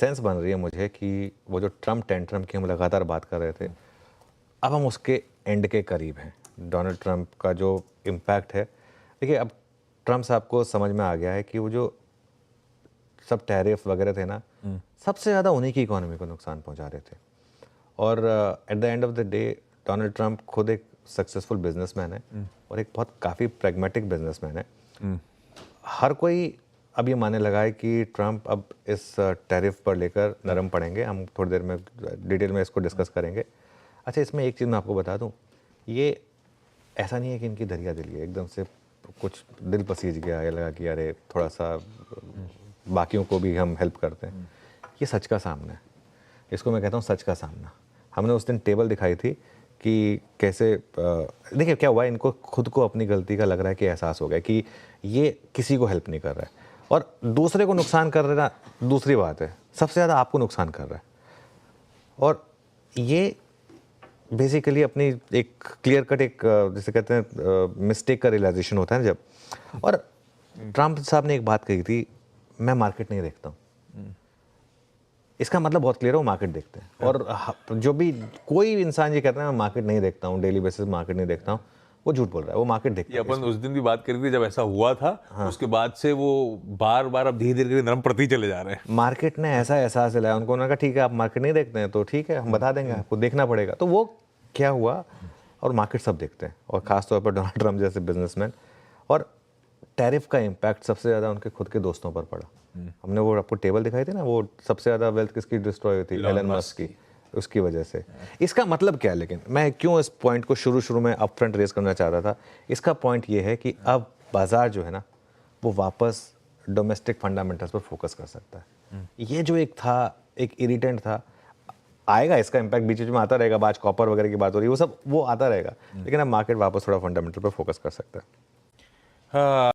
Sense बन रही है मुझे कि वो जो ट्रम्प टेंट्रम की हम लगातार बात कर रहे थे, अब हम उसके एंड के करीब हैं। डोनाल्ड ट्रंप का जो इम्पैक्ट है, देखिए अब ट्रंप साहब को समझ में आ गया है कि वो जो सब टैरिफ वगैरह थे ना, सबसे ज़्यादा उन्हीं की इकोनॉमी को नुकसान पहुंचा रहे थे। और at the end of the day Donald Trump खुद एक सक्सेसफुल बिजनेसमैन है और एक बहुत काफ़ी प्रैग्मेटिक बिजनेसमैन है। हर कोई अब ये मानने लगा है कि ट्रंप अब इस टैरिफ पर लेकर नरम पड़ेंगे। हम थोड़ी देर में डिटेल में इसको डिस्कस करेंगे। अच्छा, इसमें एक चीज़ मैं आपको बता दूं, ये ऐसा नहीं है कि इनकी दरिया दिली है, एकदम से कुछ दिल पसीज गया या लगा कि अरे थोड़ा सा बाकियों को भी हम हेल्प करते हैं। ये सच का सामना है, इसको मैं कहता हूँ सच का सामना। हमने उस दिन टेबल दिखाई थी कि कैसे देखिए क्या हुआ, इनको खुद को अपनी गलती का लग रहा है कि एहसास हो गया कि ये किसी को हेल्प नहीं कर रहा है और दूसरे को नुकसान कर रहा है। दूसरी बात है, सबसे ज़्यादा आपको नुकसान कर रहा है। और ये बेसिकली अपनी एक क्लियर कट एक जिसे कहते हैं मिस्टेक का रियलाइजेशन होता है जब। और ट्रंप साहब ने एक बात कही थी, मैं मार्केट नहीं देखता हूँ। इसका मतलब बहुत क्लियर है, वो मार्केट देखते हैं। और जो भी कोई इंसान ये कहता है मैं मार्केट नहीं देखता हूँ, डेली बेसिस मार्केट नहीं देखता हूँ, वो झूठ बोल रहा है। वो मार्केट देखता है। अपन उस दिन भी बात करी थी जब ऐसा हुआ था। उसके बाद से वो बार बार अब धीरे धीरे नरम पड़ते ही चले जा रहे हैं। मार्केट ने ऐसा एहसास दिलाया उनको, उन्होंने कहा ठीक है आप मार्केट नहीं देखते हैं तो ठीक है हम बता देंगे आपको, देखना पड़ेगा। तो वो क्या हुआ, और मार्केट सब देखते हैं, और खासतौर पर डोनाल्ड ट्रंप जैसे बिजनेसमैन। और टैरिफ का इम्पैक्ट सबसे ज़्यादा उनके खुद के दोस्तों पर पड़ा। हमने वो आपको टेबल दिखाई थी ना, वो सबसे ज़्यादा वेल्थ किसकी डिस्ट्रॉय हुई थी, एलन मस्क की, उसकी वजह से। इसका मतलब क्या है, लेकिन मैं क्यों इस पॉइंट को शुरू में अप फ्रंट रेज करना चाह रहा था, इसका पॉइंट ये है कि अब बाजार जो है ना, वो वापस डोमेस्टिक फंडामेंटल्स पर फोकस कर सकता है। ये जो एक था, एक इरिटेंट था, आएगा, इसका इम्पैक्ट बीच बीच में आता रहेगा। आज कॉपर वगैरह की बात हो रही है, वो सब वो आता रहेगा, लेकिन अब मार्केट वापस थोड़ा फंडामेंटल पर फोकस कर सकता है। हाँ।